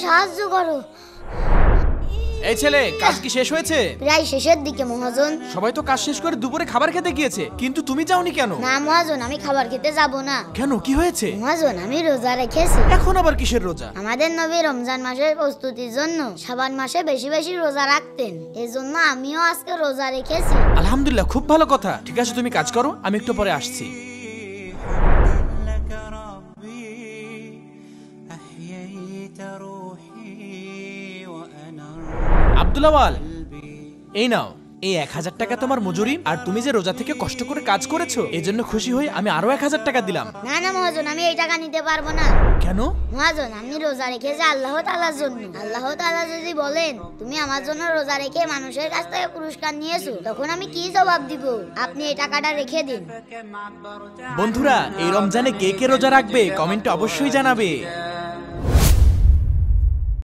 সাহায্য করো। এই ছেলে, কাজ কি শেষ হয়েছে? প্রায় শেষের দিকে মহাজন। সবাই তো কাজ শেষ করে দুপুরে খাবার খেতে গিয়েছে, কিন্তু তুমি যাওনি কেন? না মহাজন, আমি খাবার খেতে যাব না। কেন, কি হয়েছে? মহাজন, আমি রোজা রেখেছি। এখন আবার কিসের রোজা? আমাদের নবী রমজান মাসের প্রস্তুতির জন্য শাবান মাসে বেশি বেশি রোজা রাখতেন, এজন্য আমিও আজকে রোজা রেখেছি। আলহামদুলিল্লাহ, খুব ভালো কথা। ঠিক আছে, তুমি কাজ করো, আমি একটু পরে আসছি। আব্দুল আওয়াল, এই নাও, এই 1000 টাকা তোমার মজুরি। আর তুমি যে রোজা থেকে কষ্ট করে কাজ করেছো, এজন্য খুশি হয়ে আমি আরো 1000 টাকা দিলাম। না না মহাজন, আমি এই টাকা নিতে পারবো না। কেন? মহাজন, আমি রোজা রেখেছি আল্লাহ তাআলার জন্য। আল্লাহ তাআলা যদি বলেন তুমি আমার জন্য রোজা রেখে মানুষের কাছ থেকে পুরস্কার নিয়েছো, তখন আমি কি জবাব দিব? আপনি এই টাকাটা রেখে দিন। বন্ধুরা, এই রমজানে কে কে রোজা রাখবে কমেন্টে অবশ্যই জানাবে।